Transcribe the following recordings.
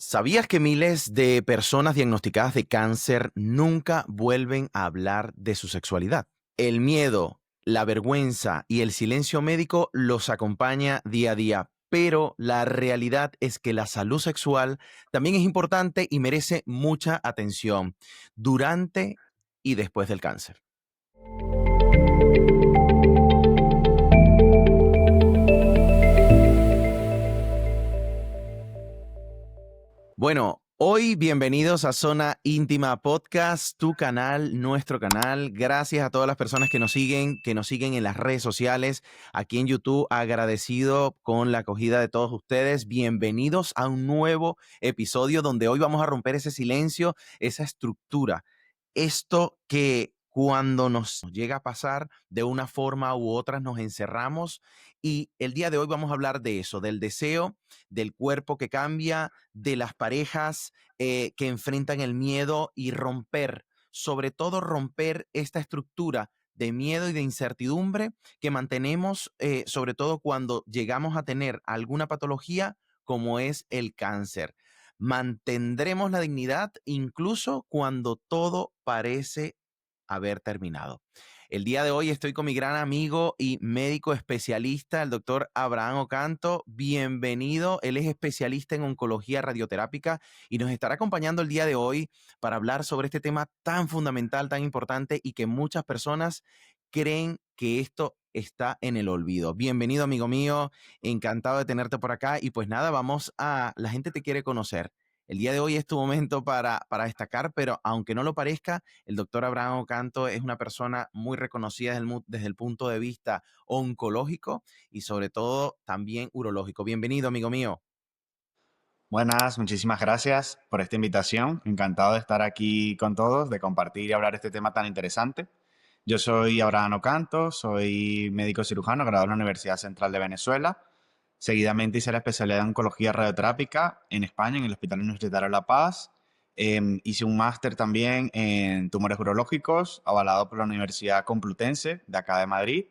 ¿Sabías que miles de personas diagnosticadas de cáncer nunca vuelven a hablar de su sexualidad? El miedo, la vergüenza y el silencio médico los acompaña día a día, pero la realidad es que la salud sexual también es importante y merece mucha atención durante y después del cáncer. Bueno, hoy bienvenidos a Zona Íntima Podcast, tu canal, nuestro canal. Gracias a todas las personas que nos siguen en las redes sociales, aquí en YouTube. Agradecido con la acogida de todos ustedes. Bienvenidos a un nuevo episodio donde hoy vamos a romper ese silencio, esa estructura. Esto que cuando nos llega a pasar de una forma u otra nos encerramos y el día de hoy vamos a hablar de eso, del deseo, del cuerpo que cambia, de las parejas que enfrentan el miedo y romper, sobre todo romper esta estructura de miedo y de incertidumbre que mantenemos, sobre todo cuando llegamos a tener alguna patología como es el cáncer. Mantendremos la dignidad incluso cuando todo parece haber terminado. El día de hoy estoy con mi gran amigo y médico especialista, el doctor Abraham Ocanto. Bienvenido. Él es especialista en oncología radioterápica y nos estará acompañando el día de hoy para hablar sobre este tema tan fundamental, tan importante y que muchas personas creen que esto está en el olvido. Bienvenido, amigo mío. Encantado de tenerte por acá. Y pues nada, la gente te quiere conocer. El día de hoy es tu momento para destacar, pero aunque no lo parezca, el doctor Abraham Ocanto es una persona muy reconocida desde el punto de vista oncológico y sobre todo también urológico. Bienvenido, amigo mío. Buenas, muchísimas gracias por esta invitación. Encantado de estar aquí con todos, de compartir y hablar de este tema tan interesante. Yo soy Abraham Ocanto, soy médico cirujano graduado en la Universidad Central de Venezuela. Seguidamente hice la especialidad en oncología radioterápica en España, en el Hospital Universitario La Paz. Hice un máster también en tumores urológicos, avalado por la Universidad Complutense de acá de Madrid.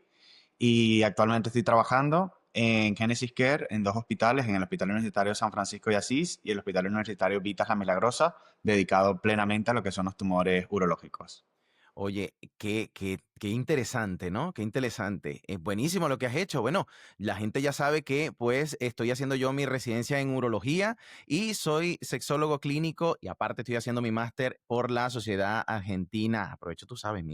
Y actualmente estoy trabajando en Genesis Care en dos hospitales, en el Hospital Universitario San Francisco de Asís y el Hospital Universitario Vitas La Milagrosa, dedicado plenamente a lo que son los tumores urológicos. Oye, qué interesante, ¿no? Qué interesante. Es buenísimo lo que has hecho. Bueno, la gente ya sabe que pues estoy haciendo yo mi residencia en urología y soy sexólogo clínico y aparte estoy haciendo mi máster por la Sociedad Argentina. Aprovecho, tú sabes,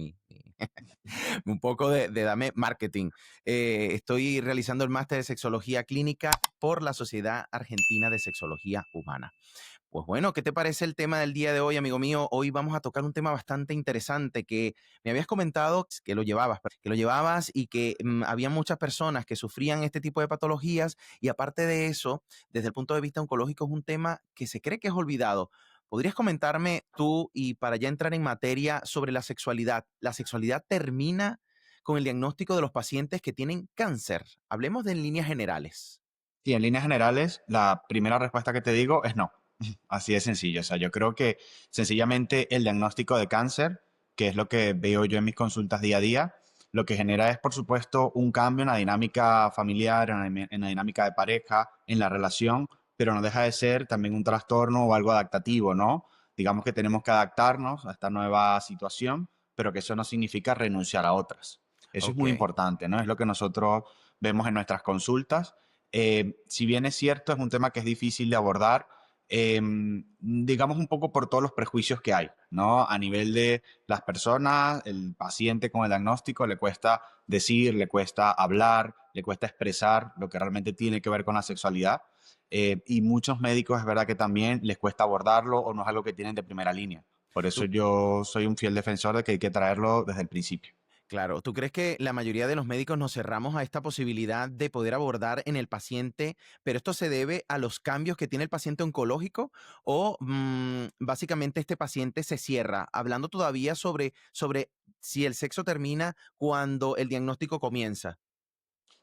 un poco de dame marketing. Estoy realizando el máster de sexología clínica por la Sociedad Argentina de Sexología Humana. Pues bueno, ¿qué te parece el tema del día de hoy, amigo mío? Hoy vamos a tocar un tema bastante interesante que me habías comentado que lo llevabas y que había muchas personas que sufrían este tipo de patologías y aparte de eso, desde el punto de vista oncológico es un tema que se cree que es olvidado. ¿Podrías comentarme tú y para ya entrar en materia sobre la sexualidad? ¿La sexualidad termina con el diagnóstico de los pacientes que tienen cáncer? Hablemos de en líneas generales. Sí, en líneas generales, la primera respuesta que te digo es no. Así de sencillo. O sea, yo creo que sencillamente el diagnóstico de cáncer, que es lo que veo yo en mis consultas día a día, lo que genera es, por supuesto, un cambio en la dinámica familiar, en la dinámica de pareja, en la relación, pero no deja de ser también un trastorno o algo adaptativo, ¿no? Digamos que tenemos que adaptarnos a esta nueva situación, pero que eso no significa renunciar a otras. Eso es Ok. muy importante, ¿no? Es lo que nosotros vemos en nuestras consultas. Si bien es cierto, es un tema que es difícil de abordar, digamos un poco por todos los prejuicios que hay, ¿no? A nivel de las personas, el paciente con el diagnóstico le cuesta decir, le cuesta hablar, le cuesta expresar lo que realmente tiene que ver con la sexualidad. Y muchos médicos es verdad que también les cuesta abordarlo o no es algo que tienen de primera línea. Por eso ¿Tú, yo soy un fiel defensor de que hay que traerlo desde el principio. Claro, ¿tú crees que la mayoría de los médicos nos cerramos a esta posibilidad de poder abordar en el paciente, pero esto se debe a los cambios que tiene el paciente oncológico o básicamente este paciente se cierra, hablando todavía sobre si el sexo termina cuando el diagnóstico comienza?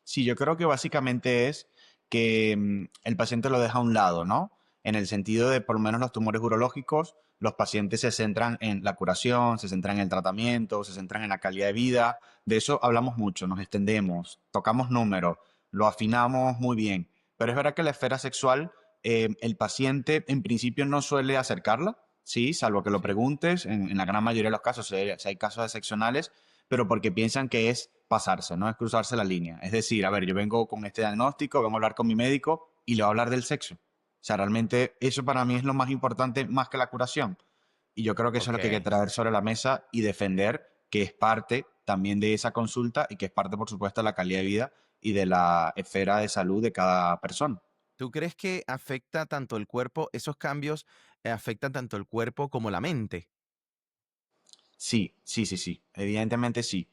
Sí, yo creo que básicamente es que el paciente lo deja a un lado, ¿no? En el sentido de, por lo menos los tumores urológicos, los pacientes se centran en la curación, se centran en el tratamiento, se centran en la calidad de vida. De eso hablamos mucho, nos extendemos, tocamos números, lo afinamos muy bien. Pero es verdad que la esfera sexual el paciente en principio no suele acercarla, sí, salvo que lo Sí. preguntes, en la gran mayoría de los casos, si hay casos excepcionales, pero porque piensan que es pasarse, no es cruzarse la línea. Es decir, a ver, yo vengo con este diagnóstico, vengo a hablar con mi médico y le voy a hablar del sexo. O sea, realmente eso para mí es lo más importante, más que la curación. Y yo creo que eso es lo que hay que Ok. traer sobre la mesa y defender que es parte también de esa consulta y que es parte, por supuesto, de la calidad de vida y de la esfera de salud de cada persona. ¿Tú crees que afecta tanto el cuerpo, esos cambios afectan tanto el cuerpo como la mente? Sí, sí, sí, sí, evidentemente sí.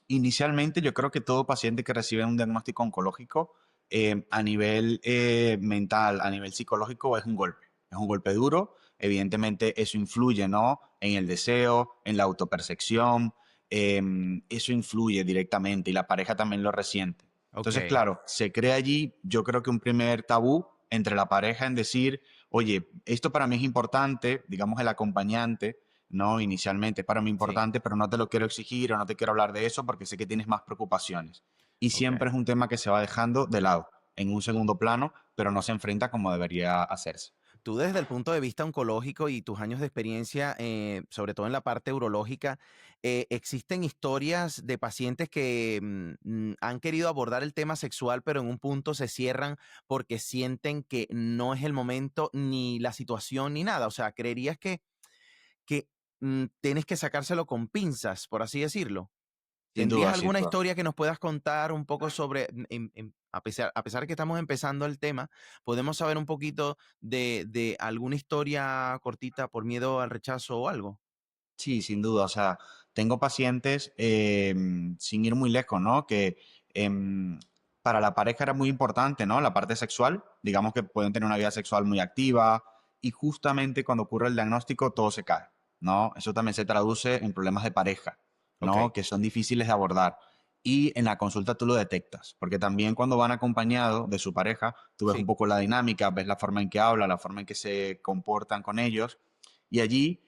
Inicialmente yo creo que todo paciente que recibe un diagnóstico oncológico a nivel mental, a nivel psicológico, es un golpe duro. Evidentemente eso influye, ¿no? En el deseo, en la autopercepción, eso influye directamente y la pareja también lo resiente. Entonces, Ok, claro, se crea allí, yo creo que un primer tabú entre la pareja en decir, oye, esto para mí es importante, digamos el acompañante, no, inicialmente es para mí sí, importante, pero no te lo quiero exigir o no te quiero hablar de eso porque sé que tienes más preocupaciones. Y siempre ok. es un tema que se va dejando de lado, en un segundo plano, pero no se enfrenta como debería hacerse. Tú desde el punto de vista oncológico y tus años de experiencia, sobre todo en la parte urológica, ¿existen historias de pacientes que han querido abordar el tema sexual, pero en un punto se cierran porque sienten que no es el momento, ni la situación, ni nada? O sea, ¿creerías que tienes que sacárselo con pinzas, por así decirlo? Sin ¿Tendrías duda, sin alguna duda. historia que nos puedas contar un poco sobre, a pesar que estamos empezando el tema, podemos saber un poquito de alguna historia cortita por miedo al rechazo o algo? Sí, sin duda. O sea, tengo pacientes, sin ir muy lejos, ¿no? Que para la pareja era muy importante, ¿no? La parte sexual, digamos que pueden tener una vida sexual muy activa y justamente cuando ocurre el diagnóstico todo se cae, ¿no? Eso también se traduce en problemas de pareja, Ok, ¿no? Que son difíciles de abordar. Y en la consulta tú lo detectas, porque también cuando van acompañados de su pareja, tú ves un sí, poco la dinámica, ves la forma en que habla, la forma en que se comportan con ellos y allí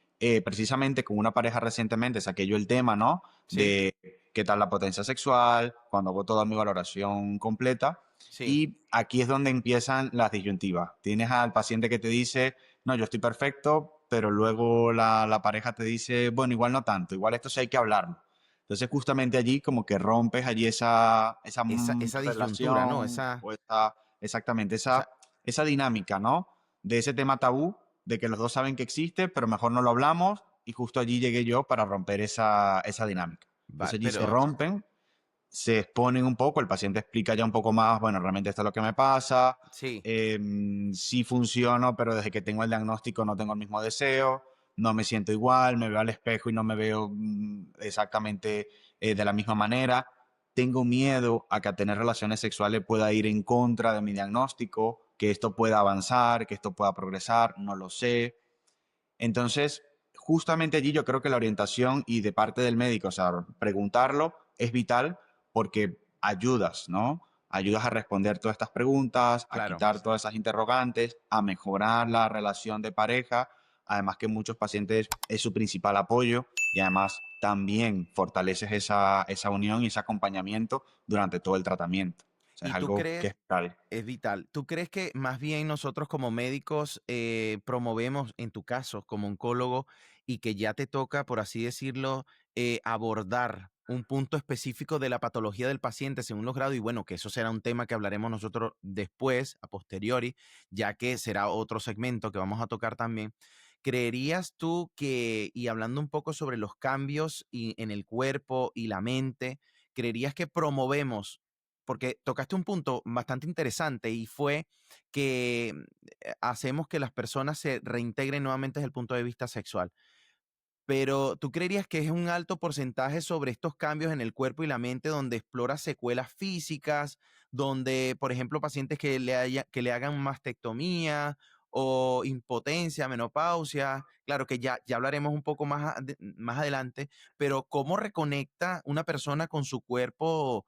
precisamente con una pareja recientemente saqué yo el tema, ¿no? sí, De qué tal la potencia sexual, cuando hago toda mi valoración completa. sí. Y aquí es donde empiezan las disyuntivas. Tienes al paciente que te dice, no, yo estoy perfecto, pero luego la pareja te dice, bueno, igual no tanto, igual esto sí hay que hablarlo. Entonces justamente allí como que rompes allí esa Esa disyuntura, ¿no? relación o esa, exactamente, Esa, esa dinámica, ¿no? De ese tema tabú de que los dos saben que existe, pero mejor no lo hablamos y justo allí llegué yo para romper esa dinámica. Entonces allí se pero rompen, se exponen un poco, el paciente explica ya un poco más, bueno, realmente esto es lo que me pasa, sí, sí funciono, pero desde que tengo el diagnóstico no tengo el mismo deseo, no me siento igual, me veo al espejo y no me veo exactamente de la misma manera. Tengo miedo a que a tener relaciones sexuales pueda ir en contra de mi diagnóstico, que esto pueda avanzar, que esto pueda progresar, no lo sé. Entonces, justamente allí yo creo que la orientación y de parte del médico, o sea, preguntarlo es vital porque ayudas, ¿no? Ayudas a responder todas estas preguntas, a claro. quitar todas esas interrogantes, a mejorar la relación de pareja. Además que muchos pacientes es su principal apoyo y además también fortaleces esa unión y ese acompañamiento durante todo el tratamiento. O sea, es ¿Y tú algo que crees? es vital. Es vital. ¿Tú crees que más bien nosotros como médicos promovemos, en tu caso, como oncólogo, y que ya te toca, por así decirlo, abordar un punto específico de la patología del paciente según los grados? Y bueno, que eso será un tema que hablaremos nosotros después, a posteriori, ya que será otro segmento que vamos a tocar también. ¿Creerías tú que, y hablando un poco sobre los cambios en el cuerpo y la mente, creerías que promovemos, porque tocaste un punto bastante interesante y fue que hacemos que las personas se reintegren nuevamente desde el punto de vista sexual? Pero ¿tú creerías que es un alto porcentaje sobre estos cambios en el cuerpo y la mente donde explora secuelas físicas, donde, por ejemplo, pacientes que le hagan mastectomía o impotencia, menopausia? claro que ya hablaremos un poco más adelante, pero ¿cómo reconecta una persona con su cuerpo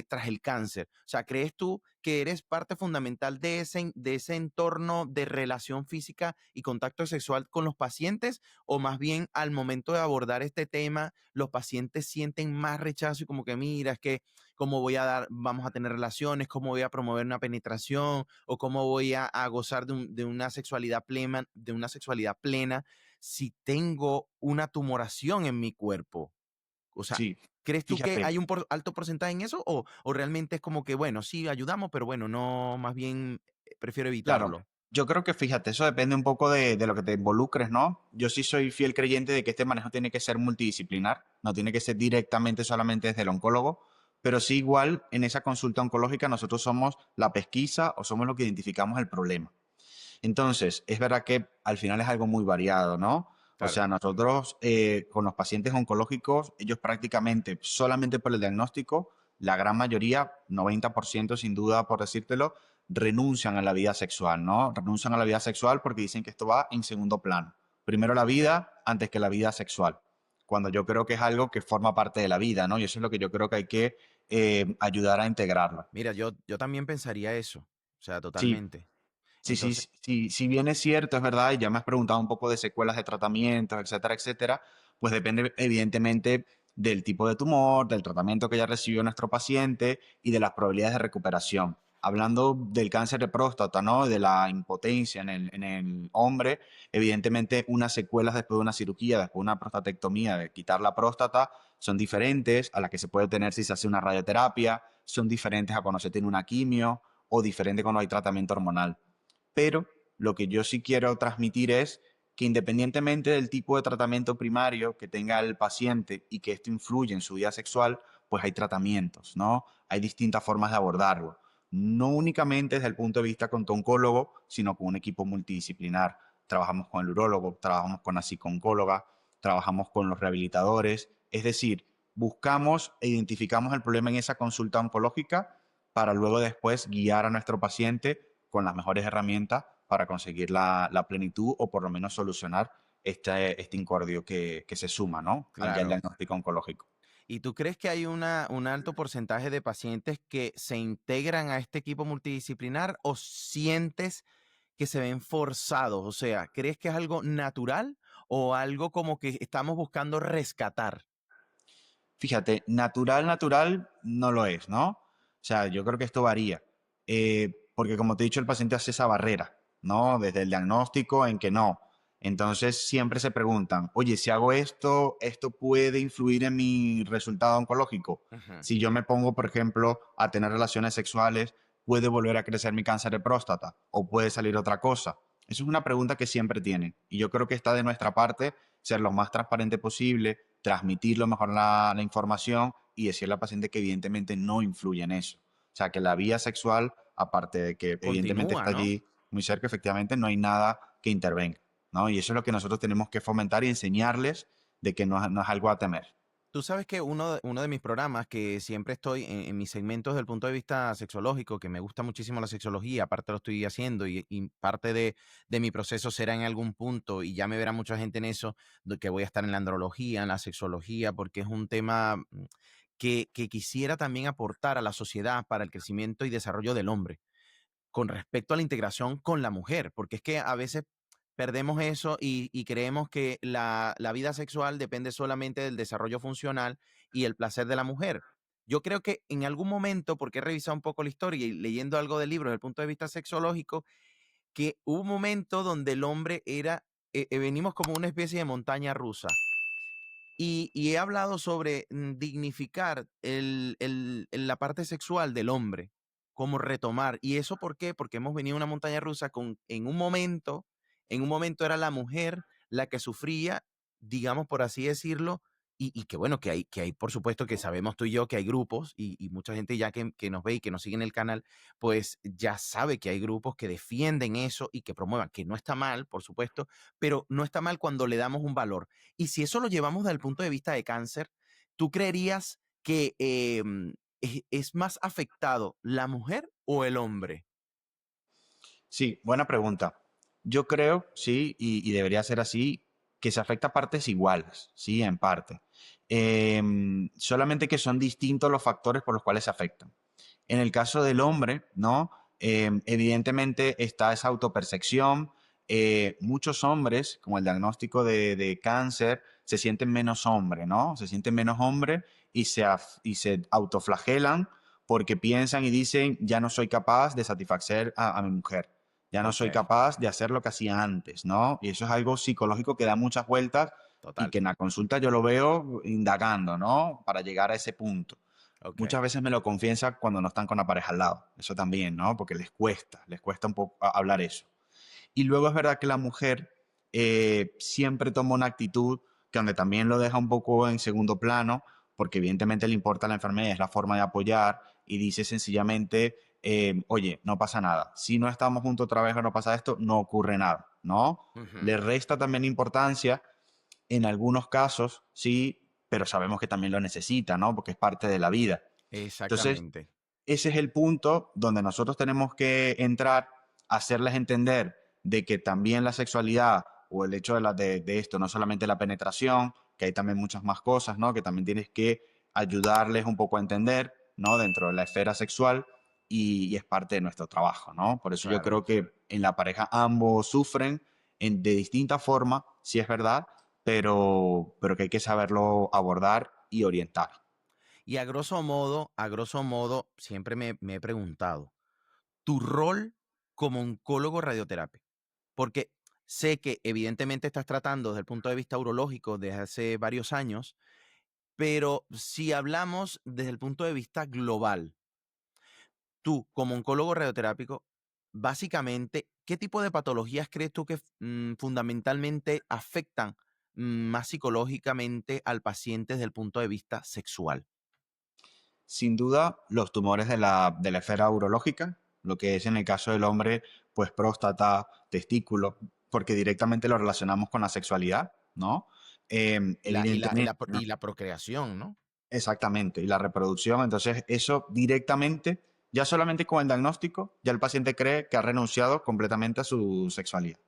tras el cáncer? O sea, ¿crees tú que eres parte fundamental de ese entorno de relación física y contacto sexual con los pacientes? ¿O más bien al momento de abordar este tema, los pacientes sienten más rechazo y como que mira, es que cómo vamos a tener relaciones, cómo voy a promover una penetración o cómo voy a gozar de una sexualidad plena si tengo una tumoración en mi cuerpo? O sea, Sí, ¿crees tú que fíjate, hay un alto porcentaje en eso o realmente es como que, bueno, sí, ayudamos, pero bueno, no, más bien prefiero claro, evitarlo? yo creo que fíjate, eso depende un poco de lo que te involucres, ¿no? Yo sí soy fiel creyente de que este manejo tiene que ser multidisciplinar, no tiene que ser directamente solamente desde el oncólogo, pero sí igual en esa consulta oncológica nosotros somos la pesquisa o somos lo que identificamos el problema. Entonces, es verdad que al final es algo muy variado, ¿no? O Claro. sea, nosotros con los pacientes oncológicos, ellos prácticamente solamente por el diagnóstico, la gran mayoría, 90% sin duda por decírtelo, renuncian a la vida sexual, ¿no? Renuncian a la vida sexual porque dicen que esto va en segundo plano. Primero la vida antes que la vida sexual. Cuando yo creo que es algo que forma parte de la vida, ¿no? Y eso es lo que yo creo que hay que ayudar a integrarlo. Mira, yo también pensaría eso, o sea, Sí, totalmente. sí, sí, Entonces, sí, sí, si bien es cierto, es verdad, y ya me has preguntado un poco de secuelas de tratamientos, etcétera, etcétera, pues depende evidentemente del tipo de tumor, del tratamiento que ya recibió nuestro paciente y de las probabilidades de recuperación. Hablando del cáncer de próstata, ¿no? De la impotencia en el hombre, evidentemente unas secuelas después de una cirugía, después de una prostatectomía, de quitar la próstata, son diferentes a las que se puede tener si se hace una radioterapia, son diferentes a cuando se tiene una quimio o diferente cuando hay tratamiento hormonal. Pero lo que yo sí quiero transmitir es que independientemente del tipo de tratamiento primario que tenga el paciente y que esto influye en su vida sexual, pues hay tratamientos, ¿no? Hay distintas formas de abordarlo. No únicamente desde el punto de vista con tu oncólogo, sino con un equipo multidisciplinar. Trabajamos con el urólogo, trabajamos con la psico-oncóloga, trabajamos con los rehabilitadores. Es decir, buscamos e identificamos el problema en esa consulta oncológica para luego después guiar a nuestro paciente con las mejores herramientas para conseguir la plenitud o por lo menos solucionar este incordio que se suma, ¿no? Al ya el claro. diagnóstico oncológico. ¿Y tú crees que hay un alto porcentaje de pacientes que se integran a este equipo multidisciplinar o sientes que se ven forzados? O sea, ¿crees que es algo natural o algo como que estamos buscando rescatar? Fíjate, natural, natural no lo es, ¿no? O sea, yo creo que esto varía. Porque como te he dicho, el paciente hace esa barrera, ¿no? Desde el diagnóstico en que no. Entonces siempre se preguntan, oye, si hago esto, ¿esto puede influir en mi resultado oncológico? Ujú. Si yo me pongo, por ejemplo, a tener relaciones sexuales, ¿puede volver a crecer mi cáncer de próstata? ¿O puede salir otra cosa? Eso es una pregunta que siempre tienen. Y yo creo que está de nuestra parte ser lo más transparente posible, transmitir mejor la información y decirle al paciente que evidentemente no influye en eso. O sea, que la vía sexual, aparte de que evidentemente Continúa, está ¿no? allí muy cerca, efectivamente no hay nada que intervenga, ¿no? Y eso es lo que nosotros tenemos que fomentar y enseñarles de que no es algo a temer. Tú sabes que uno de mis programas, que siempre estoy en mis segmentos desde el punto de vista sexológico, que me gusta muchísimo la sexología, aparte lo estoy haciendo y parte de mi proceso será en algún punto, y ya me verá mucha gente en eso, de que voy a estar en la andrología, en la sexología, porque es un tema que quisiera también aportar a la sociedad para el crecimiento y desarrollo del hombre con respecto a la integración con la mujer, porque es que a veces perdemos eso y creemos que la vida sexual depende solamente del desarrollo funcional y el placer de la mujer. Yo creo que en algún momento, porque he revisado un poco la historia y leyendo algo del libro desde el punto de vista sexológico, que hubo un momento donde el hombre era, venimos como una especie de montaña rusa y he hablado sobre dignificar la parte sexual del hombre, como retomar. ¿Y eso por qué? Porque hemos venido a una montaña rusa con, en un momento era la mujer la que sufría, digamos por así decirlo, y que bueno, que hay, por supuesto que sabemos tú y yo que hay grupos y mucha gente ya que nos ve y que nos sigue en el canal, pues ya sabe que hay grupos que defienden eso y que promuevan, que no está mal, por supuesto, pero no está mal cuando le damos un valor. Y si eso lo llevamos desde el punto de vista de cáncer, ¿tú creerías que es más afectado la mujer o el hombre? Sí, buena pregunta. Yo creo, sí, y debería ser así. que se afecta a partes iguales, sí, en parte. Solamente que son distintos los factores por los cuales se afectan. En el caso del hombre, ¿no? Evidentemente está esa autopercepción. Muchos hombres, como el diagnóstico de cáncer, se sienten menos hombre, ¿no? Se sienten menos hombre y se autoflagelan porque piensan y dicen, ya no soy capaz de satisfacer a mi mujer, ya no Ok, soy capaz de hacer lo que hacía antes, ¿no? Y eso es algo psicológico que da muchas vueltas y total. que en la consulta yo lo veo indagando, ¿no? Para llegar a ese punto. Ok. Muchas veces me lo confiesan cuando no están con la pareja al lado. Eso también, ¿no? Porque les cuesta un poco hablar eso. Y luego es verdad que la mujer siempre toma una actitud que donde también lo deja un poco en segundo plano, porque evidentemente le importa la enfermedad, es la forma de apoyar y dice sencillamente, oye, no pasa nada. Si no estamos juntos otra vez o no pasa esto, no ocurre nada, ¿no? Ujú. Le resta también importancia en algunos casos, sí, pero sabemos que también lo necesita, ¿no? Porque es parte de la vida. Entonces, Exactamente. ese es el punto donde nosotros tenemos que entrar, hacerles entender de que también la sexualidad o el hecho de esto, no solamente la penetración, que hay también muchas más cosas, ¿no? Que también tienes que ayudarles un poco a entender, ¿no? Dentro de la esfera sexual y es parte de nuestro trabajo, ¿no? Por eso yo Claro. creo que en la pareja ambos sufren de distinta forma, sí es verdad, pero que hay que saberlo abordar y orientar. Y a grosso modo, siempre me he preguntado, tu rol como oncólogo radioterapia, porque sé que evidentemente estás tratando desde el punto de vista urológico desde hace varios años, pero si hablamos desde el punto de vista global, tú como oncólogo radioterápico, básicamente, ¿qué tipo de patologías crees tú que fundamentalmente afectan más psicológicamente al paciente desde el punto de vista sexual? Sin duda, los tumores de la esfera urológica, lo que es en el caso del hombre, pues próstata, testículo, porque directamente lo relacionamos con la sexualidad, ¿no? Evidentemente, Y la procreación, ¿no? exactamente, y la reproducción. Entonces, eso directamente, ya solamente con el diagnóstico, ya el paciente cree que ha renunciado completamente a su sexualidad.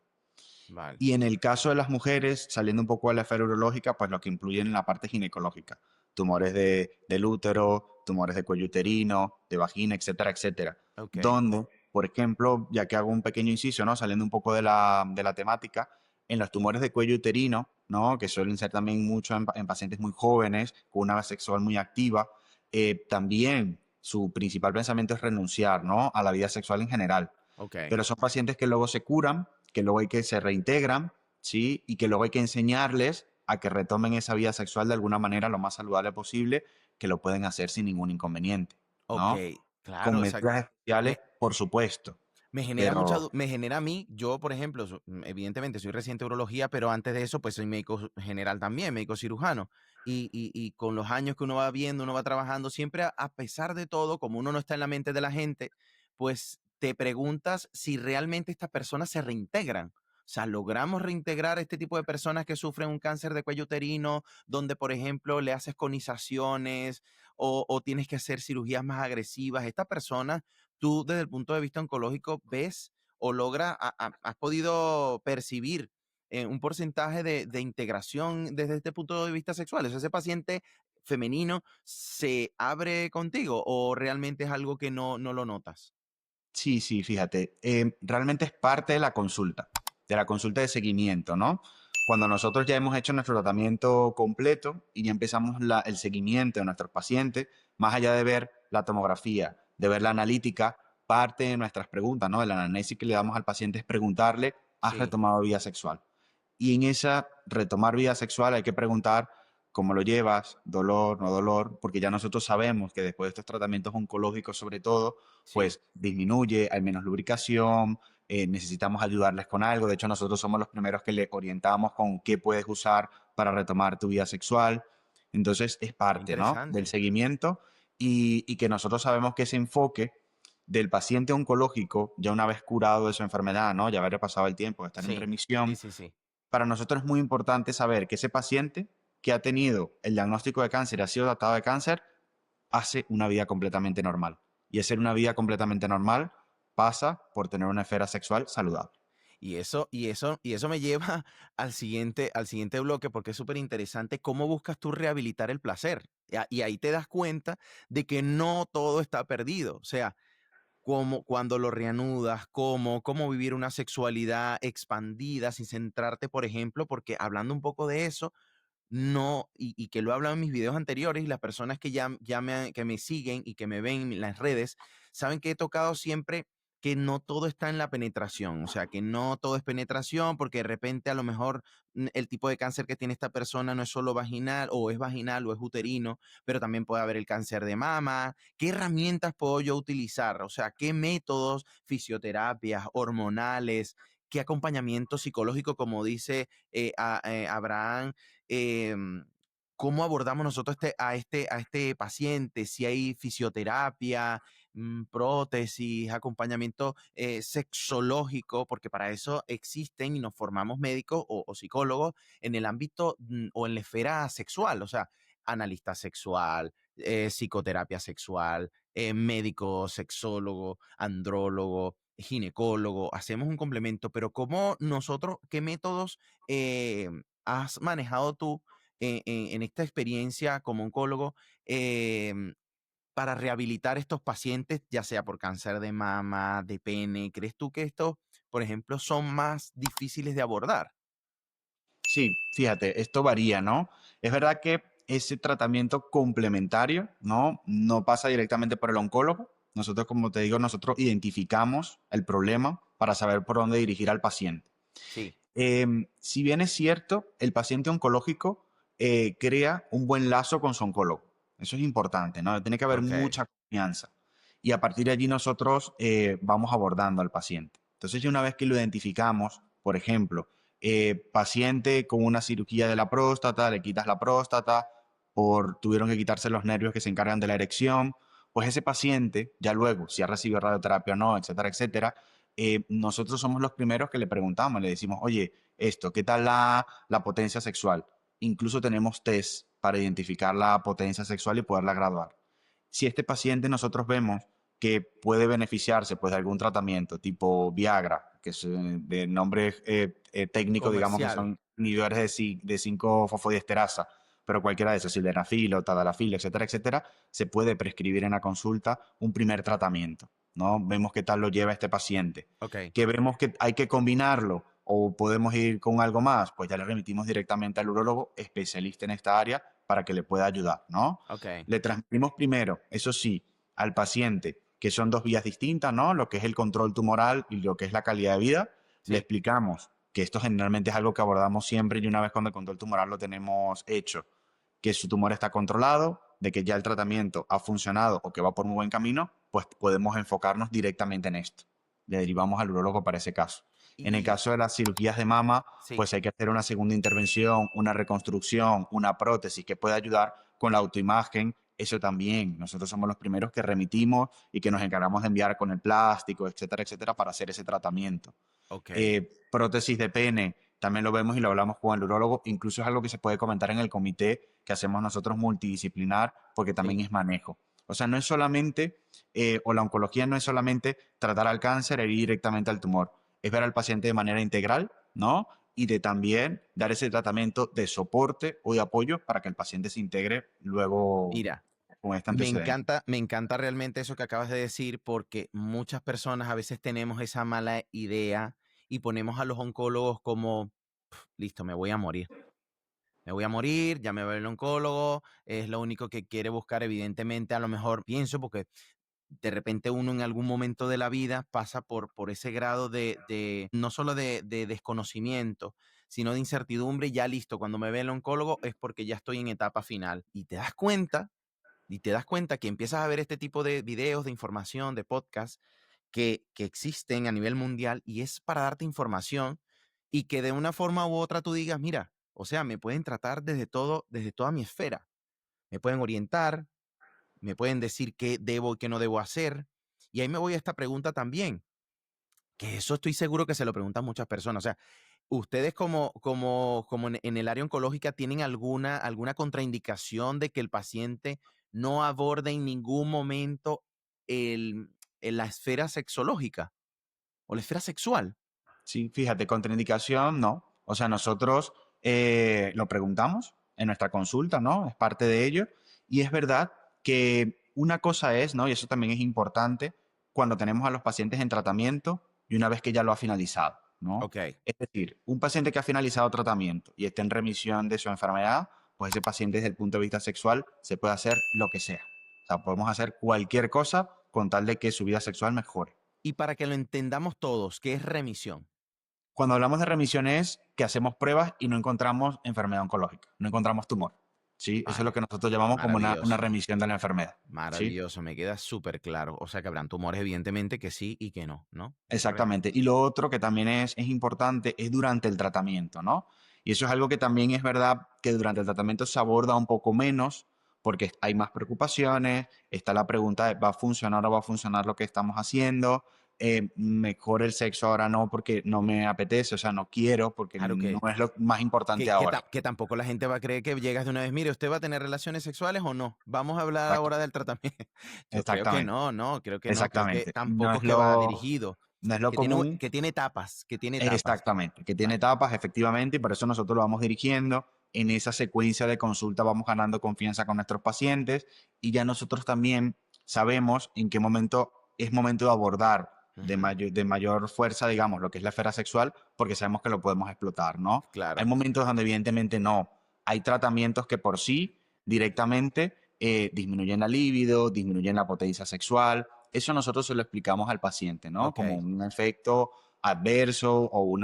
Vale. Y en el caso de las mujeres, saliendo un poco de la esfera urológica, pues lo que influyen en la parte ginecológica. Tumores del útero, tumores de cuello uterino, de vagina, etcétera, etcétera. Ok. Donde, por ejemplo, ya que hago un pequeño inciso, ¿no? Saliendo un poco de la temática, en los tumores de cuello uterino, ¿no? Que suelen ser también mucho en pacientes muy jóvenes, con una vida sexual muy activa, también su principal pensamiento es renunciar, ¿no? A la vida sexual en general. Ok. Pero son pacientes que luego se curan, que luego hay que se reintegran, ¿sí? Y que luego hay que enseñarles a que retomen esa vida sexual de alguna manera lo más saludable posible, que lo pueden hacer sin ningún inconveniente, Ok. ¿no? Con Claro, o sea, medidas especiales, me, por supuesto, me genera pero me genera a mí, yo, por ejemplo, evidentemente soy residente de urología, pero antes de eso, pues soy médico general también, médico cirujano. Y con los años que uno va viendo, uno va trabajando, siempre a pesar de todo, como uno no está en la mente de la gente, pues te preguntas si realmente estas personas se reintegran. O sea, logramos reintegrar a este tipo de personas que sufren un cáncer de cuello uterino, donde, por ejemplo, le haces conizaciones o tienes que hacer cirugías más agresivas. Estas personas tú desde el punto de vista oncológico ves o has podido percibir un porcentaje de integración desde este punto de vista sexual? O sea, ese paciente femenino se abre contigo o realmente es algo que no lo notas. sí, sí, fíjate, realmente es parte de la consulta de seguimiento, ¿no? Cuando nosotros ya hemos hecho nuestro tratamiento completo y ya empezamos el seguimiento de nuestros pacientes, más allá de ver la tomografía, de ver la analítica, parte de nuestras preguntas, ¿no? De la anamnesis que le damos al paciente es preguntarle, ¿has Sí, retomado vida sexual? Y en esa retomar vida sexual hay que preguntar cómo lo llevas, dolor, no dolor, porque ya nosotros sabemos que después de estos tratamientos oncológicos sobre todo, sí, pues disminuye, hay menos lubricación, necesitamos ayudarles con algo. De hecho, nosotros somos los primeros que le orientamos con qué puedes usar para retomar tu vida sexual. Entonces es qué parte, ¿no? Del interesante. seguimiento y que nosotros sabemos que ese enfoque del paciente oncológico, ya una vez curado de su enfermedad, ¿no? Ya haber pasado el tiempo, de estar en Sí, sí, remisión, sí, sí. para nosotros es muy importante saber que ese paciente que ha tenido el diagnóstico de cáncer y ha sido tratado de cáncer, hace una vida completamente normal. Y hacer una vida completamente normal pasa por tener una esfera sexual saludable. Y eso me lleva al siguiente bloque, porque es súper interesante cómo buscas tú rehabilitar el placer. Y ahí te das cuenta de que no todo está perdido. O sea, cómo, cuando lo reanudas, cómo vivir una sexualidad expandida sin centrarte, por ejemplo, porque hablando un poco de eso, no, y que lo he hablado en mis videos anteriores, y las personas que que me siguen y que me ven en las redes, saben que he tocado siempre que no todo está en la penetración, o sea, que no todo es penetración, porque de repente a lo mejor el tipo de cáncer que tiene esta persona no es solo vaginal, o es uterino, pero también puede haber el cáncer de mama. ¿Qué herramientas puedo yo utilizar? O sea, ¿qué métodos, fisioterapias, hormonales, qué acompañamiento psicológico, como dice Abraham? em, ¿Cómo abordamos nosotros a este paciente? Si hay fisioterapia, prótesis, acompañamiento sexológico, porque para eso existen y nos formamos médicos o psicólogos en el ámbito o en la esfera sexual, o sea, analista sexual, psicoterapia sexual, médico, sexólogo, andrólogo, ginecólogo, hacemos un complemento, pero ¿cómo nosotros, qué métodos has manejado tú en esta experiencia como oncólogo para rehabilitar estos pacientes, ya sea por cáncer de mama, de pene? ¿Crees tú que estos, por ejemplo, son más difíciles de abordar? Sí, fíjate, esto varía, ¿no? Es verdad que ese tratamiento complementario, ¿no? No pasa directamente por el oncólogo. Nosotros, como te digo, nosotros identificamos el problema para saber por dónde dirigir al paciente. Sí, Si bien es cierto, el paciente oncológico crea un buen lazo con su oncólogo. Eso es importante, ¿no? Tiene que haber ok, mucha confianza. Y a partir de allí nosotros vamos abordando al paciente. Entonces, ya una vez que lo identificamos, por ejemplo, paciente con una cirugía de la próstata, le quitas la próstata, tuvieron que quitarse los nervios que se encargan de la erección, pues ese paciente, ya luego, si ha recibido radioterapia o no, etcétera, etcétera, nosotros somos los primeros que le preguntamos, le decimos, oye, esto, ¿qué tal la potencia sexual? Incluso tenemos test para identificar la potencia sexual y poderla graduar. Si este paciente nosotros vemos que puede beneficiarse pues, de algún tratamiento tipo Viagra, que es de nombre técnico, digamos que comercial. son inhibidores de 5-fosfodiesterasa, pero cualquiera de esos, sildenafil o tadalafil, etcétera, etcétera, se puede prescribir en la consulta un primer tratamiento, ¿no? Vemos qué tal lo lleva este paciente. Ok, Que vemos que hay que combinarlo o podemos ir con algo más, pues ya le remitimos directamente al urólogo especialista en esta área para que le pueda ayudar, ¿no? ok, Le transmitimos primero, eso sí, al paciente, que son dos vías distintas, ¿no? Lo que es el control tumoral y lo que es la calidad de vida. Le sí, explicamos que esto generalmente es algo que abordamos siempre y una vez cuando el control tumoral lo tenemos hecho, que su tumor está controlado, de que ya el tratamiento ha funcionado o que va por un buen camino, pues podemos enfocarnos directamente en esto. Le derivamos al urólogo para ese caso. En el y caso de las cirugías de mama, sí. pues hay que hacer una segunda intervención, una reconstrucción, una prótesis que pueda ayudar con la autoimagen. Eso también, nosotros somos los primeros que remitimos y que nos encargamos de enviar con el plástico, etcétera, etcétera, para hacer ese tratamiento. Ok. Prótesis de pene, también lo vemos y lo hablamos con el urólogo, incluso es algo que se puede comentar en el comité que hacemos nosotros multidisciplinar, porque Sí. también es manejo. O sea, no es solamente, o la oncología no es solamente tratar al cáncer e ir directamente al tumor, es ver al paciente de manera integral, ¿no? Y de también dar ese tratamiento de soporte o de apoyo para que el paciente se integre luego Mira, con este me antecedente. encanta, me encanta realmente eso que acabas de decir, porque muchas personas a veces tenemos esa mala idea y ponemos a los oncólogos como, listo, me voy a morir. Me voy a morir, ya me va el oncólogo, es lo único que quiere buscar, evidentemente, a lo mejor pienso, porque de repente uno en algún momento de la vida pasa por ese grado no solo de desconocimiento, sino de incertidumbre, y ya listo, cuando me ve el oncólogo es porque ya estoy en etapa final. Y te das cuenta que empiezas a ver este tipo de videos, de información, de podcast que existen a nivel mundial, y es para darte información y que de una forma u otra tú digas, mira, o sea, me pueden tratar desde toda mi esfera, me pueden orientar, me pueden decir qué debo y qué no debo hacer. Y ahí me voy a esta pregunta también, que eso estoy seguro que se lo preguntan muchas personas. O sea, ustedes como en el área oncológica, ¿tienen alguna contraindicación de que el paciente no aborde en ningún momento el, la esfera sexológica o la esfera sexual? Sí, fíjate, contraindicación no. O sea, nosotros lo preguntamos en nuestra consulta, ¿no? Es parte de ello. Y es verdad que una cosa es, ¿no? Y eso también es importante cuando tenemos a los pacientes en tratamiento y una vez que ya lo ha finalizado, ¿no? Ok. Es decir, un paciente que ha finalizado tratamiento y está en remisión de su enfermedad, pues ese paciente desde el punto de vista sexual se puede hacer lo que sea. O sea, podemos hacer cualquier cosa con tal de que su vida sexual mejore. Y para que lo entendamos todos, ¿qué es remisión? Cuando hablamos de remisión es que hacemos pruebas y no encontramos enfermedad oncológica, no encontramos tumor. ¿Sí? Eso es lo Vale, que nosotros llamamos como una maravilloso, remisión de la enfermedad. ¿Sí? maravilloso, me queda súper claro. O sea que habrán tumores, evidentemente, que sí y que no, ¿no? ¿Es correcto? Exactamente. Y lo otro que también es importante es durante el tratamiento, ¿no? Y eso es algo que también es verdad que durante el tratamiento se aborda un poco menos porque hay más preocupaciones, está la pregunta de ¿va a funcionar o va a funcionar lo que estamos haciendo? Mejor el sexo ahora no porque no me apetece, o sea, no quiero porque Claro no es lo más importante ahora. que tampoco la gente va a creer que llegas de una vez, mire, ¿usted va a tener relaciones sexuales o no? Vamos a hablar Exacto. ahora del tratamiento. Yo creo que Exactamente. no, no, creo que no, creo que Exactamente. No tampoco es es que va lo, dirigido, no es lo común. que tiene etapas, que tiene etapas. Exactamente. Que tiene Vale, etapas, efectivamente, y por eso nosotros lo vamos dirigiendo. En esa secuencia de consulta vamos ganando confianza con nuestros pacientes y ya nosotros también sabemos en qué momento es momento de abordar ujú, de mayor fuerza, digamos, lo que es la esfera sexual, porque sabemos que lo podemos explotar, ¿no? Hay claro. momentos donde evidentemente no. Hay tratamientos que por sí directamente disminuyen la libido, disminuyen la potencia sexual. Eso nosotros se lo explicamos al paciente, ¿no? Ok. Como un efecto adverso o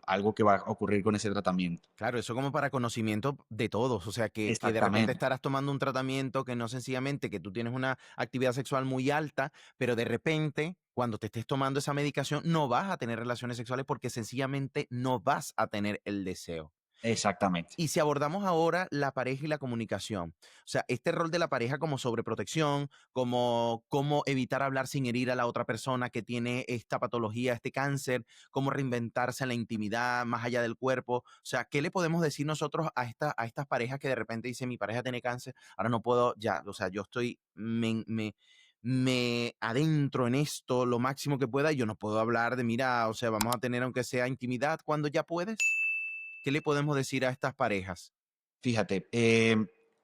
algo que va a ocurrir con ese tratamiento. Claro, eso como para conocimiento de todos, o sea, que de repente Exactamente, estarás tomando un tratamiento que no sencillamente que tú tienes una actividad sexual muy alta, pero de repente cuando te estés tomando esa medicación no vas a tener relaciones sexuales porque sencillamente no vas a tener el deseo. exactamente, Y si abordamos ahora la pareja y la comunicación, o sea, este rol de la pareja como sobreprotección, como cómo evitar hablar sin herir a la otra persona que tiene esta patología, este cáncer, cómo reinventarse en la intimidad más allá del cuerpo, o sea, ¿qué le podemos decir nosotros a estas parejas que de repente dicen mi pareja tiene cáncer, ahora no puedo ya, o sea, yo estoy, me adentro en esto lo máximo que pueda y yo no puedo hablar de, mira, o sea, vamos a tener aunque sea intimidad cuando ya puedes? ¿Qué le podemos decir a estas parejas? fíjate,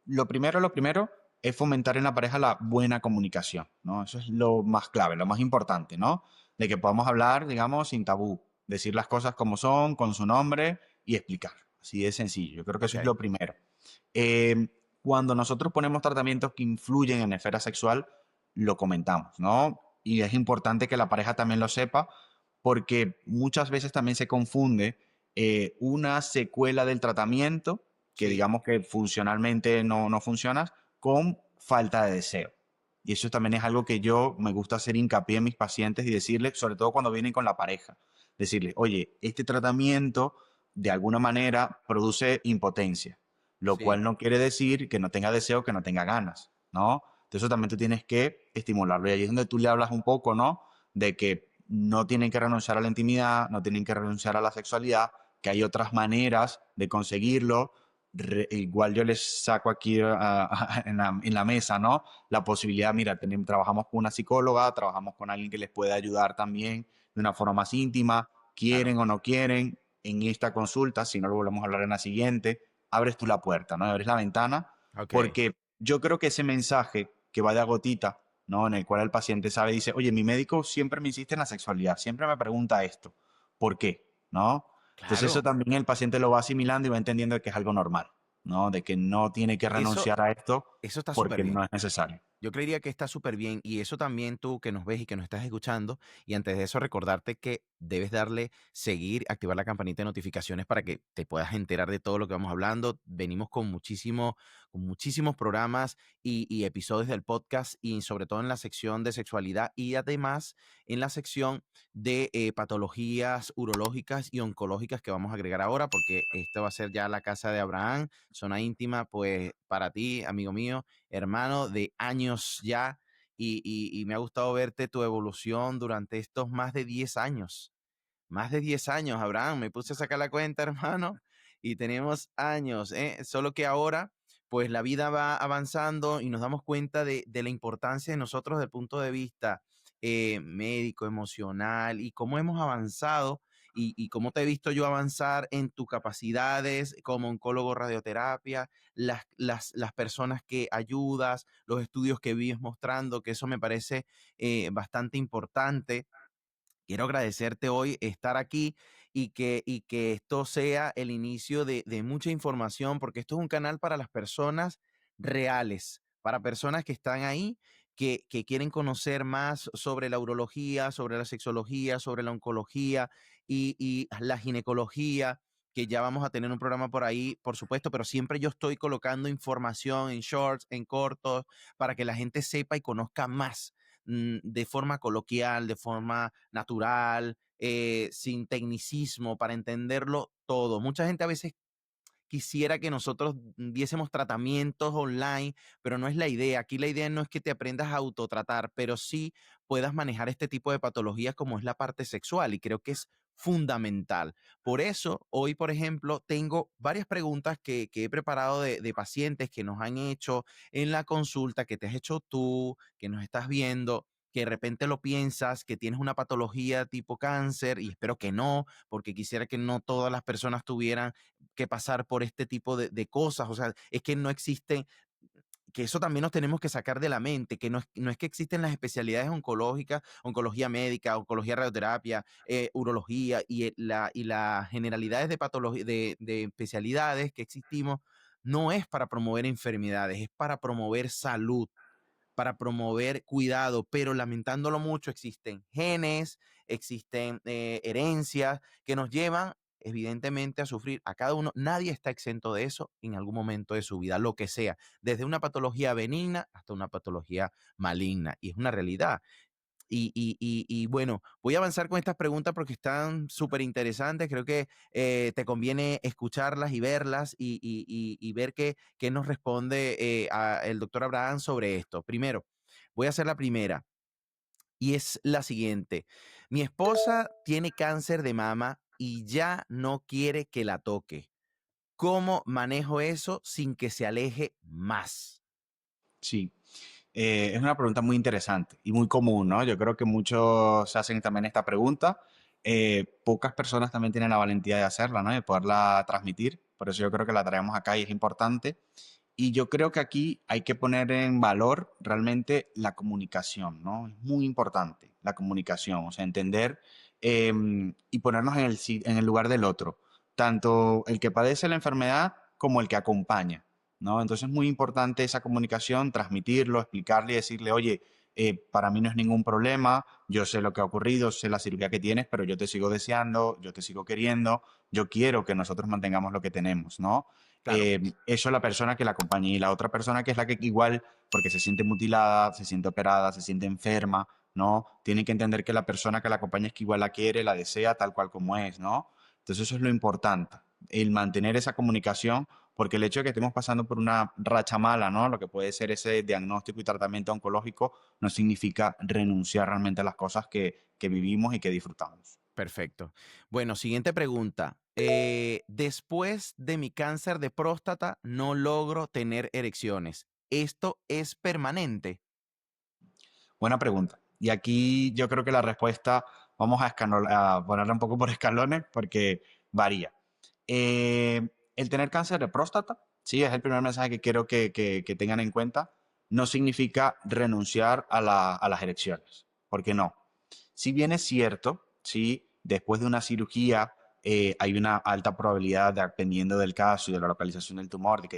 lo primero es fomentar en la pareja la buena comunicación, ¿no? Eso es lo más clave, lo más importante, ¿no? De que podamos hablar, digamos, sin tabú, decir las cosas como son, con su nombre y explicar. Así de sencillo. Yo creo que eso es Okey, lo primero. Cuando nosotros ponemos tratamientos que influyen en la esfera sexual, lo comentamos, ¿no? Y es importante que la pareja también lo sepa porque muchas veces también se confunde una secuela del tratamiento, que sí, digamos que funcionalmente no funciona, con falta de deseo. Y eso también es algo que yo me gusta hacer hincapié en mis pacientes y decirles, sobre todo cuando vienen con la pareja, decirles, oye, este tratamiento de alguna manera produce impotencia, lo sí, cual no quiere decir que no tenga deseo, que no tenga ganas, ¿no? Entonces eso también tú tienes que estimularlo. Y ahí es donde tú le hablas un poco, ¿no? De que no tienen que renunciar a la intimidad, no tienen que renunciar a la sexualidad, que hay otras maneras de conseguirlo. Igual yo les saco aquí en la mesa, ¿no? La posibilidad, mira, trabajamos con una psicóloga, trabajamos con alguien que les puede ayudar también de una forma más íntima, claro, quieren o no quieren, en esta consulta, si no lo volvemos a hablar en la siguiente, abres tú la puerta, ¿no? Abres la ventana, okey. porque yo creo que ese mensaje que va de a gotita, ¿no? En el cual el paciente sabe, dice, oye, mi médico siempre me insiste en la sexualidad, siempre me pregunta esto, ¿por qué? ¿No? Entonces eso Claro, también el paciente lo va asimilando y va entendiendo que es algo normal, ¿no? De que no tiene que eso renunciar a esto eso está porque no superbién. es necesario. Yo creería que está súper bien y eso también tú que nos ves y que nos estás escuchando y antes de eso recordarte que debes darle seguir, activar la campanita de notificaciones para que te puedas enterar de todo lo que vamos hablando. Venimos con muchísimos programas y episodios del podcast y sobre todo en la sección de sexualidad y además en la sección de patologías urológicas y oncológicas que vamos a agregar ahora porque esto va a ser ya la casa de Abraham, zona íntima, pues para ti, amigo mío hermano de años ya, y me ha gustado verte tu evolución durante estos más de 10 años. Más de 10 años, Abraham, me puse a sacar la cuenta, hermano, y tenemos años, ¿eh? Solo que ahora, pues la vida va avanzando y nos damos cuenta de la importancia de nosotros desde el punto de vista médico, emocional y cómo hemos avanzado y cómo te he visto yo avanzar en tus capacidades como oncólogo radioterapia, las personas que ayudas, los estudios que vives mostrando, que eso me parece bastante importante. Quiero agradecerte hoy estar aquí y que esto sea el inicio de mucha información, porque esto es un canal para las personas reales, para personas que están ahí, que quieren conocer más sobre la urología, sobre la sexología, sobre la oncología y la ginecología, que ya vamos a tener un programa por ahí, por supuesto, pero siempre yo estoy colocando información en shorts, en cortos, para que la gente sepa y conozca más de forma coloquial, de forma natural, sin tecnicismo, para entenderlo todo. Mucha gente a veces quisiera que nosotros diésemos tratamientos online, pero no es la idea. Aquí la idea no es que te aprendas a autotratar, pero sí puedas manejar este tipo de patologías como es la parte sexual y creo que es fundamental. Por eso, hoy, por ejemplo, tengo varias preguntas que he preparado de pacientes que nos han hecho en la consulta, que te has hecho tú, que nos estás viendo, que de repente lo piensas, que tienes una patología tipo cáncer, y espero que no, porque quisiera que no todas las personas tuvieran que pasar por este tipo de cosas. O sea, es que no existen, que eso también nos tenemos que sacar de la mente, que no es que existen las especialidades oncológicas, oncología médica, oncología radioterapia, urología y las generalidades de patología, de especialidades que existimos, no es para promover enfermedades, es para promover salud, para promover cuidado, pero lamentándolo mucho, existen genes, existen herencias que nos llevan evidentemente a sufrir a cada uno. Nadie está exento de eso en algún momento de su vida, lo que sea, desde una patología benigna hasta una patología maligna, y es una realidad. Y bueno, voy a avanzar con estas preguntas porque están súper interesantes. Creo que te conviene escucharlas y verlas y ver qué nos responde el doctor Abraham sobre esto. Primero, voy a hacer la primera y es la siguiente. Mi esposa tiene cáncer de mama y ya no quiere que la toque. ¿Cómo manejo eso sin que se aleje más? Sí. Es una pregunta muy interesante y muy común, ¿no? Yo creo que muchos se hacen también esta pregunta. Pocas personas también tienen la valentía de hacerla, ¿no? De poderla transmitir. Por eso yo creo que la traemos acá y es importante. Y yo creo que aquí hay que poner en valor realmente la comunicación, ¿no? Es muy importante la comunicación, o sea, entender y ponernos en el lugar del otro, tanto el que padece la enfermedad como el que acompaña, ¿no? Entonces es muy importante esa comunicación, transmitirlo, explicarle y decirle, oye, para mí no es ningún problema, yo sé lo que ha ocurrido, sé la cirugía que tienes, pero yo te sigo deseando, yo te sigo queriendo, yo quiero que nosotros mantengamos lo que tenemos, ¿no? Claro. Eso es la persona que la acompaña y la otra persona que es la que igual, porque se siente mutilada, se siente operada, se siente enferma, ¿no? Tiene que entender que la persona que la acompaña es que igual la quiere, la desea tal cual como es, ¿no? Entonces eso es lo importante, el mantener esa comunicación, porque el hecho de que estemos pasando por una racha mala, ¿no? Lo que puede ser ese diagnóstico y tratamiento oncológico, no significa renunciar realmente a las cosas que vivimos y que disfrutamos. Perfecto. Bueno, siguiente pregunta. Después de mi cáncer de próstata, no logro tener erecciones. ¿Esto es permanente? Buena pregunta. Y aquí yo creo que la respuesta vamos a ponerla un poco por escalones porque varía. El tener cáncer de próstata, sí, es el primer mensaje que quiero que tengan en cuenta, no significa renunciar a las erecciones. ¿Por qué no? Si bien es cierto, sí, después de una cirugía hay una alta probabilidad, dependiendo del caso y de la localización del tumor, de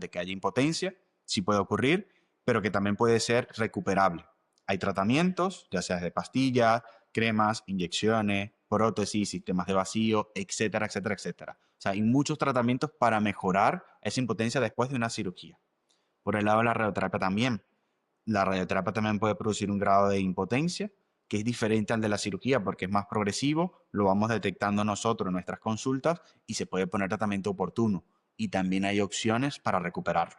que haya impotencia, sí puede ocurrir, pero que también puede ser recuperable. Hay tratamientos, ya sea de pastillas, cremas, inyecciones, prótesis, sistemas de vacío, etcétera, etcétera, etcétera. O sea, hay muchos tratamientos para mejorar esa impotencia después de una cirugía. Por el lado de la radioterapia también. La radioterapia también puede producir un grado de impotencia que es diferente al de la cirugía porque es más progresivo, lo vamos detectando nosotros en nuestras consultas y se puede poner tratamiento oportuno. Y también hay opciones para recuperarlo.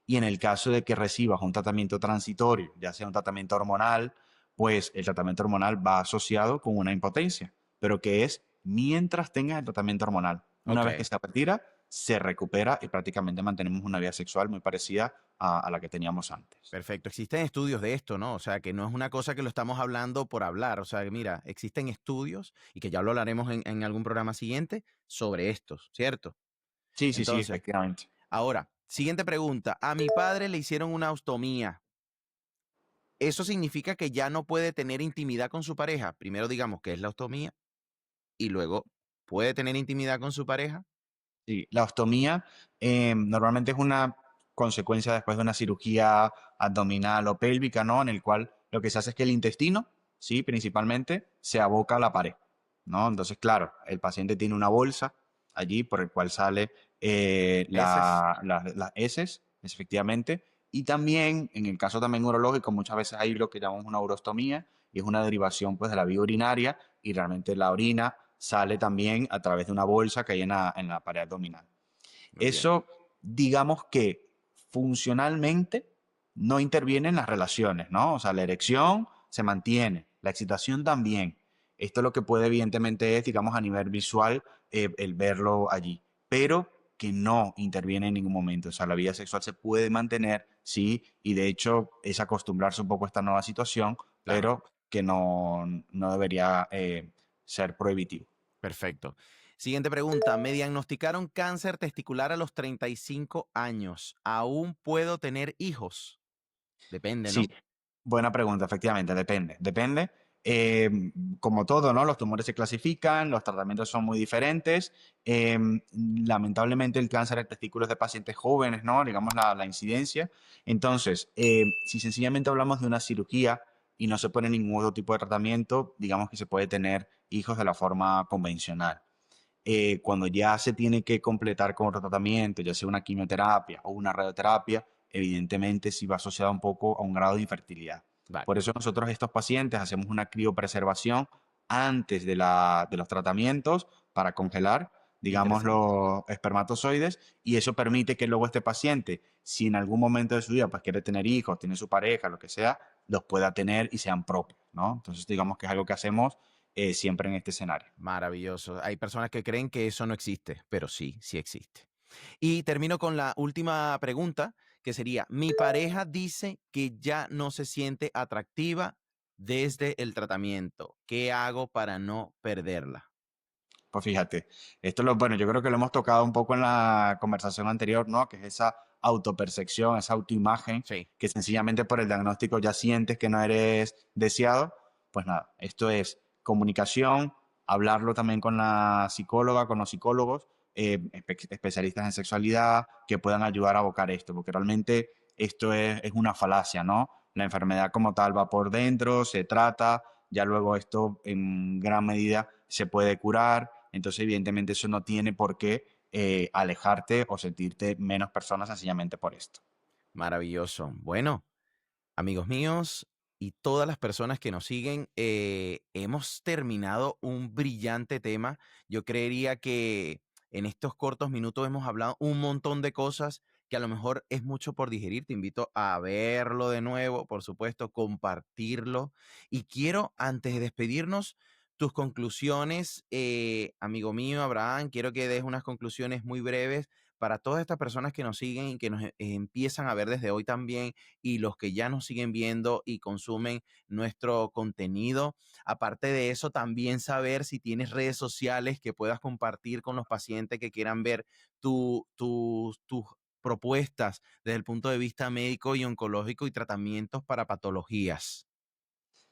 Y en el caso de que recibas un tratamiento transitorio, ya sea un tratamiento hormonal, pues el tratamiento hormonal va asociado con una impotencia, pero que es mientras tengas el tratamiento hormonal. Una vez que Ok. se retira, se recupera y prácticamente mantenemos una vida sexual muy parecida a la que teníamos antes. Perfecto. Existen estudios de esto, ¿no? O sea, que no es una cosa que lo estamos hablando por hablar. O sea, que mira, existen estudios y que ya lo hablaremos en algún programa siguiente sobre estos, ¿cierto? Sí, sí, sí, Entonces, efectivamente. ahora, siguiente pregunta. A mi padre le hicieron una ostomía. ¿Eso significa que ya no puede tener intimidad con su pareja? Primero digamos que es la ostomía y luego puede tener intimidad con su pareja. Sí, la ostomía normalmente es una consecuencia después de una cirugía abdominal o pélvica, ¿no? En el cual lo que se hace es que el intestino, sí, principalmente, se aboca a la pared, ¿no? Entonces, claro, el paciente tiene una bolsa allí por el cual sale Ese es. las heces, efectivamente, y también, en el caso también urológico, muchas veces hay lo que llamamos una urostomía, y es una derivación pues de la vía urinaria, y realmente la orina sale también a través de una bolsa que hay en la pared abdominal. Muy bien. Eso, digamos que funcionalmente no interviene en las relaciones, ¿no? O sea, la erección se mantiene, la excitación también. Esto lo que puede, evidentemente, es, digamos, a nivel visual, el verlo allí, pero que no interviene en ningún momento. O sea, la vida sexual se puede mantener, sí, y de hecho es acostumbrarse un poco a esta nueva situación, Claro. pero que no debería ser prohibitivo. Perfecto. Siguiente pregunta. Me diagnosticaron cáncer testicular a los 35 años. ¿Aún puedo tener hijos? Depende, Sí, ¿no? buena pregunta, efectivamente, depende. Depende. Eh, Como todo, ¿no? Los tumores se clasifican, los tratamientos son muy diferentes. Eh, Lamentablemente el cáncer de testículos de pacientes jóvenes, ¿no? Digamos la incidencia. Entonces, si sencillamente hablamos de una cirugía y no se pone ningún otro tipo de tratamiento, digamos que se puede tener hijos de la forma convencional. Cuando ya se tiene que completar con otro tratamiento, ya sea una quimioterapia o una radioterapia, evidentemente sí va asociada un poco a un grado de infertilidad. Vale. Por eso nosotros estos pacientes hacemos una criopreservación antes de los tratamientos para congelar, digamos, Interesante. los espermatozoides, y eso permite que luego este paciente, si en algún momento de su vida pues quiere tener hijos, tiene su pareja, lo que sea, los pueda tener y sean propios, ¿no? Entonces digamos que es algo que hacemos siempre en este escenario. Maravilloso. Hay personas que creen que eso no existe, pero sí, sí existe. Y termino con la última pregunta, que sería, mi pareja dice que ya no se siente atractiva desde el tratamiento. ¿Qué hago para no perderla? Pues fíjate, bueno, yo creo que lo hemos tocado un poco en la conversación anterior, ¿no? Que es esa autopercepción, esa autoimagen, Sí, que sencillamente por el diagnóstico ya sientes que no eres deseado. Pues nada, esto es comunicación, hablarlo también con la psicóloga, con los psicólogos, especialistas en sexualidad, que puedan ayudar a abocar esto, porque realmente esto es una falacia, ¿no? La enfermedad como tal va por dentro, se trata, ya luego esto en gran medida se puede curar, entonces evidentemente eso no tiene por qué alejarte o sentirte menos persona sencillamente por esto. maravilloso. Bueno, amigos míos y todas las personas que nos siguen, hemos terminado un brillante tema. Yo creería que en estos cortos minutos hemos hablado un montón de cosas que a lo mejor es mucho por digerir. Te invito a verlo de nuevo, por supuesto, compartirlo. Y quiero, antes de despedirnos, tus conclusiones, amigo mío, Abraham, quiero que des unas conclusiones muy breves para todas estas personas que nos siguen y que nos empiezan a ver desde hoy también y los que ya nos siguen viendo y consumen nuestro contenido. Aparte de eso, también saber si tienes redes sociales que puedas compartir con los pacientes que quieran ver tus propuestas desde el punto de vista médico y oncológico y tratamientos para patologías.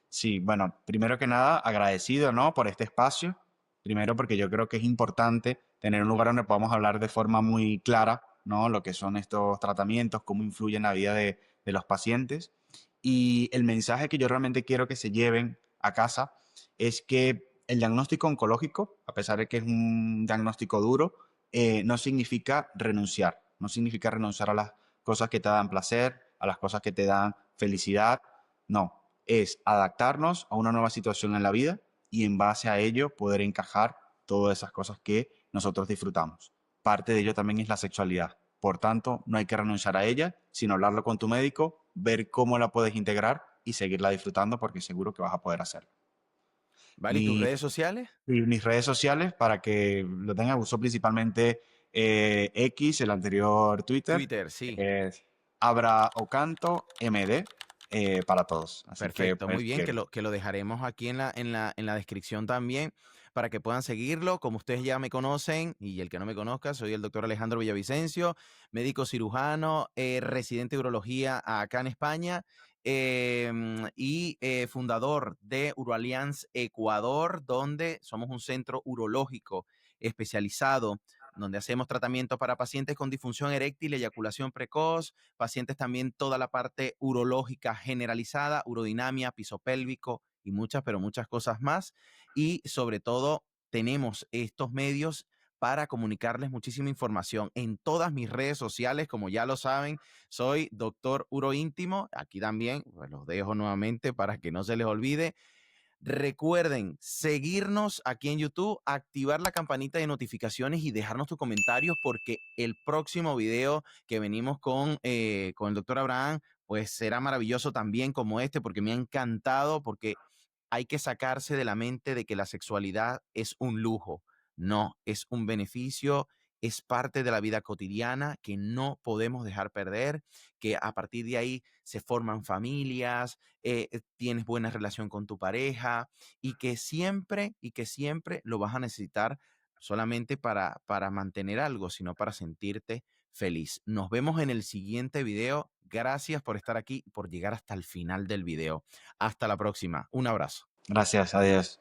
Sí, bueno, primero que nada, agradecido, ¿no? Por este espacio. Primero porque yo creo que es importante tener un lugar donde podamos hablar de forma muy clara, ¿no? Lo que son estos tratamientos, cómo influyen en la vida de los pacientes. Y el mensaje que yo realmente quiero que se lleven a casa es que el diagnóstico oncológico, a pesar de que es un diagnóstico duro, no significa renunciar. No significa renunciar a las cosas que te dan placer, a las cosas que te dan felicidad. No, es adaptarnos a una nueva situación en la vida y en base a ello poder encajar todas esas cosas que nosotros disfrutamos. Parte de ello también es la sexualidad. Por tanto, no hay que renunciar a ella, sino hablarlo con tu médico, ver cómo la puedes integrar y seguirla disfrutando porque seguro que vas a poder hacerlo. ¿Vale? ¿Y tus Mi, redes sociales? Mis redes sociales, para que lo tengan, uso principalmente X, el anterior Twitter, Twitter, sí. es Abra Ocanto MD para todos. Así que Perfecto, muy pueden bien, seguirlo. que lo dejaremos aquí en la descripción también para que puedan seguirlo. Como ustedes ya me conocen y el que no me conozca, soy el doctor Alejandro Villavicencio, médico cirujano, residente de urología acá en España y fundador de UroAlliance Ecuador, donde somos un centro urológico especializado donde hacemos tratamiento para pacientes con disfunción eréctil, eyaculación precoz, pacientes también toda la parte urológica generalizada, urodinamia, piso pélvico y muchas, pero muchas cosas más. Y sobre todo tenemos estos medios para comunicarles muchísima información en todas mis redes sociales, como ya lo saben, soy doctor Uro Íntimo, aquí también, pues los dejo nuevamente para que no se les olvide. Recuerden seguirnos aquí en YouTube, activar la campanita de notificaciones y dejarnos tus comentarios porque el próximo video que venimos con el doctor Abraham, pues será maravilloso también como este porque me ha encantado, porque hay que sacarse de la mente de que la sexualidad es un lujo. No, es un beneficio, es parte de la vida cotidiana que no podemos dejar perder, que a partir de ahí se forman familias, tienes buena relación con tu pareja y que siempre lo vas a necesitar solamente para mantener algo, sino para sentirte feliz. Nos vemos en el siguiente video. Gracias por estar aquí, por llegar hasta el final del video. Hasta la próxima. Un abrazo. Gracias, adiós.